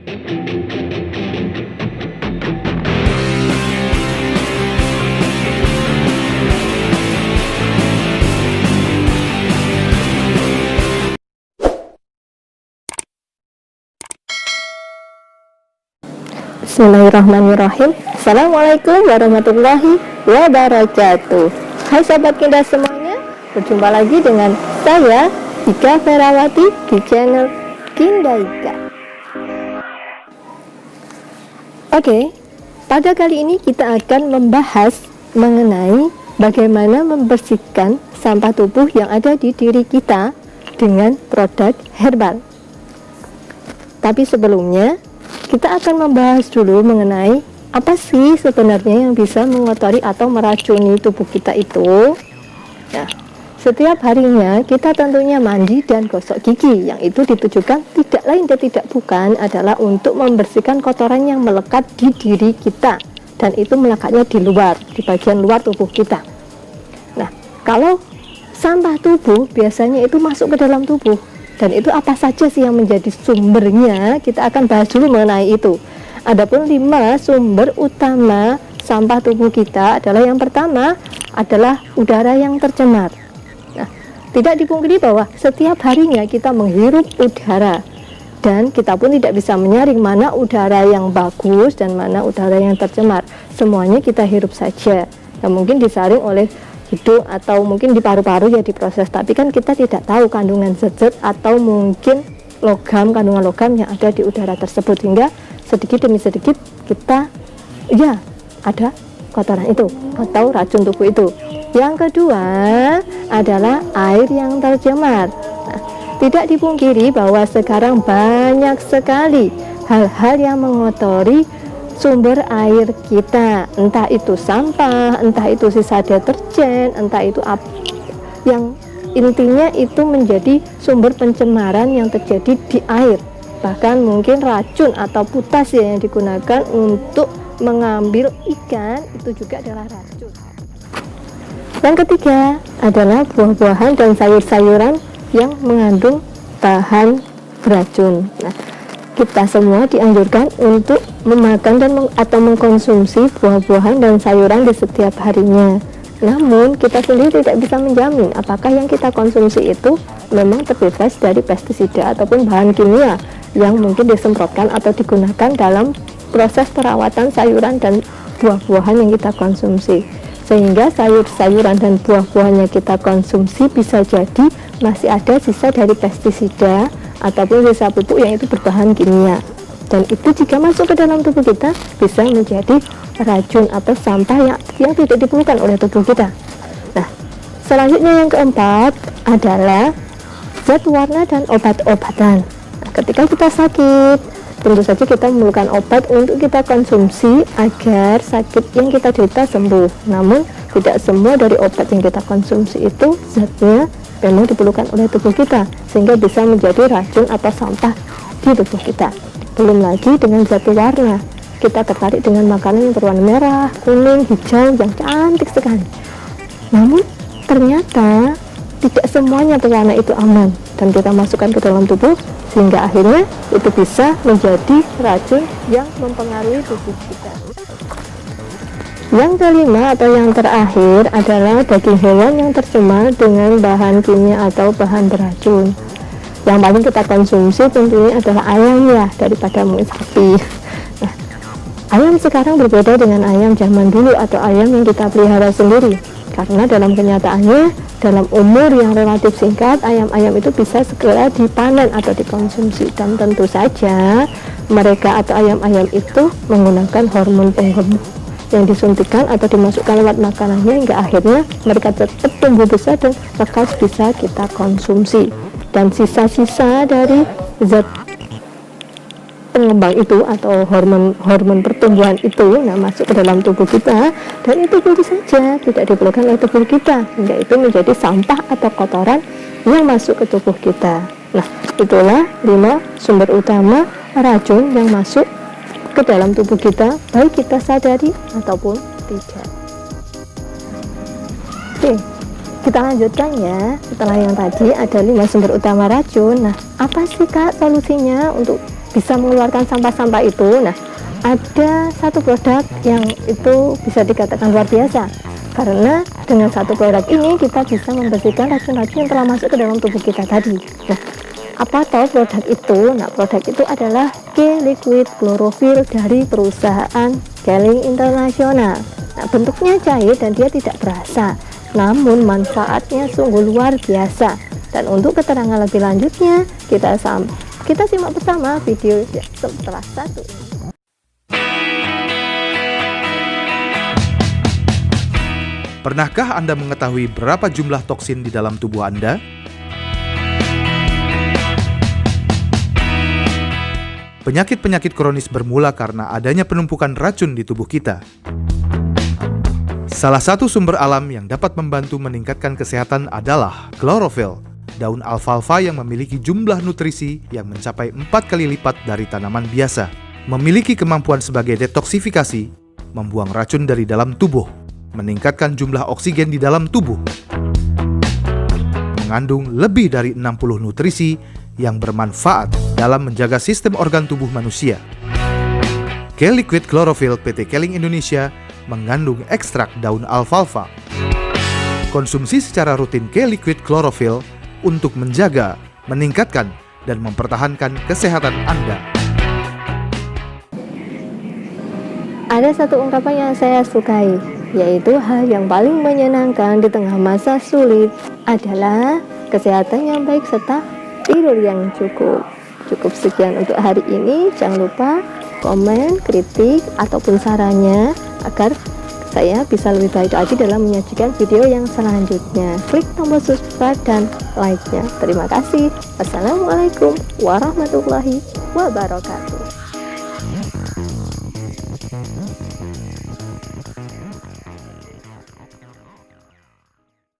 Bismillahirrahmanirrahim. Assalamualaikum warahmatullahi wabarakatuh. Hai sahabat Kinda semuanya, berjumpa lagi dengan saya Ika Ferawati di channel Kinda Ika. Oke, pada kali ini kita akan membahas mengenai bagaimana membersihkan sampah tubuh yang ada di diri kita dengan produk herbal. Tapi sebelumnya kita akan membahas dulu mengenai apa sih sebenarnya yang bisa mengotori atau meracuni tubuh kita itu. Nah, setiap harinya kita tentunya mandi dan gosok gigi, yang itu ditujukan tidak lain dan tidak bukan adalah untuk membersihkan kotoran yang melekat di diri kita, dan itu melekatnya di luar, di bagian luar tubuh kita. Nah, kalau sampah tubuh biasanya itu masuk ke dalam tubuh. Dan itu apa saja sih yang menjadi sumbernya? Kita akan bahas dulu mengenai itu. Adapun 5 sumber utama sampah tubuh kita adalah yang pertama adalah udara yang tercemar. Nah, tidak dipungkiri bahwa setiap harinya kita menghirup udara, dan kita pun tidak bisa menyaring mana udara yang bagus dan mana udara yang tercemar. Semuanya kita hirup saja. Yang mungkin disaring oleh hidung atau mungkin di paru-paru ya diproses, tapi kan kita tidak tahu kandungan zat-zat atau mungkin kandungan logam yang ada di udara tersebut, hingga sedikit demi sedikit kita ya ada kotoran itu atau racun tubuh itu. Yang kedua adalah air yang tercemar. Nah, tidak dipungkiri bahwa sekarang banyak sekali hal-hal yang mengotori sumber air kita, entah itu sampah, entah itu sisa deterjen, entah itu yang intinya itu menjadi sumber pencemaran yang terjadi di air. Bahkan mungkin racun atau potas yang digunakan untuk mengambil ikan itu juga adalah racun. Yang ketiga adalah buah-buahan dan sayur-sayuran yang mengandung bahan beracun. Nah, kita semua dianjurkan untuk memakan atau mengkonsumsi buah-buahan dan sayuran di setiap harinya. Namun kita sendiri tidak bisa menjamin apakah yang kita konsumsi itu memang terbebas dari pestisida ataupun bahan kimia yang mungkin disemprotkan atau digunakan dalam proses perawatan sayuran dan buah-buahan yang kita konsumsi. Sehingga sayur-sayuran dan buah-buahan yang kita konsumsi bisa jadi masih ada sisa dari pestisida ataupun sisa pupuk yang itu berbahan kimia, dan itu jika masuk ke dalam tubuh kita bisa menjadi racun atau sampah yang tidak diperlukan oleh tubuh kita. Nah, selanjutnya yang keempat adalah zat warna dan obat-obatan. Nah, ketika kita sakit, tentu saja kita memerlukan obat untuk kita konsumsi agar sakit yang kita derita sembuh. Namun tidak semua dari obat yang kita konsumsi itu zatnya memang diperlukan oleh tubuh kita, sehingga bisa menjadi racun atau sampah di tubuh kita. Belum lagi dengan zat warna, kita tertarik dengan makanan yang berwarna merah, kuning, hijau yang cantik sekali. Namun ternyata tidak semuanya pewarna itu aman dan kita masukkan ke dalam tubuh, sehingga akhirnya itu bisa menjadi racun yang mempengaruhi tubuh kita. Yang kelima atau yang terakhir adalah daging hewan yang tercemar dengan bahan kimia atau bahan beracun. Yang paling kita konsumsi tentunya adalah ayam ya, daripada mungkin sapi. Nah, ayam sekarang berbeda dengan ayam zaman dulu atau ayam yang kita pelihara sendiri, karena dalam kenyataannya dalam umur yang relatif singkat ayam-ayam itu bisa segera dipanen atau dikonsumsi, dan tentu saja mereka atau ayam-ayam itu menggunakan hormon penggemuk yang disuntikan atau dimasukkan lewat makanannya, hingga akhirnya mereka tetap tumbuh besar dan lekas bisa kita konsumsi. Dan sisa-sisa dari zat pengembang itu atau hormon pertumbuhan itu masuk ke dalam tubuh kita, dan itu tentu saja tidak diperlukan oleh tubuh kita, hingga itu menjadi sampah atau kotoran yang masuk ke tubuh kita. Nah, itulah 5 sumber utama racun yang masuk ke dalam tubuh kita, baik kita sadari ataupun tidak. Oke, kita lanjutkan ya. Setelah yang tadi ada 5 sumber utama racun. Nah, apa sih Kak solusinya untuk bisa mengeluarkan sampah-sampah itu. Nah, ada satu produk yang itu bisa dikatakan luar biasa, karena dengan satu produk ini kita bisa membersihkan racun-racun yang telah masuk ke dalam tubuh kita tadi. Nah, apa tahu produk itu? Nah, produk itu adalah K-Liquid Chlorophyll dari perusahaan Keling Internasional. Nah, bentuknya cair dan dia tidak berasa, namun manfaatnya sungguh luar biasa. Dan untuk keterangan lebih lanjutnya, kita simak bersama video setelah satu ini. Pernahkah Anda mengetahui berapa jumlah toksin di dalam tubuh Anda? Penyakit-penyakit kronis bermula karena adanya penumpukan racun di tubuh kita. Salah satu sumber alam yang dapat membantu meningkatkan kesehatan adalah klorofil, daun alfalfa yang memiliki jumlah nutrisi yang mencapai 4 kali lipat dari tanaman biasa. Memiliki kemampuan sebagai detoksifikasi, membuang racun dari dalam tubuh, meningkatkan jumlah oksigen di dalam tubuh. Mengandung lebih dari 60 nutrisi yang bermanfaat dalam menjaga sistem organ tubuh manusia. K-Liquid Chlorophyll PT Keling Indonesia mengandung ekstrak daun alfalfa. Konsumsi secara rutin K-Liquid Chlorophyll untuk menjaga, meningkatkan, dan mempertahankan kesehatan Anda. Ada satu ungkapan yang saya sukai, yaitu hal yang paling menyenangkan di tengah masa sulit adalah kesehatan yang baik serta tidur yang cukup. Cukup sekian untuk hari ini. Jangan lupa komen, kritik, ataupun sarannya agar saya bisa lebih baik lagi dalam menyajikan video yang selanjutnya. Klik tombol subscribe dan like-nya. Terima kasih. Wassalamualaikum warahmatullahi wabarakatuh.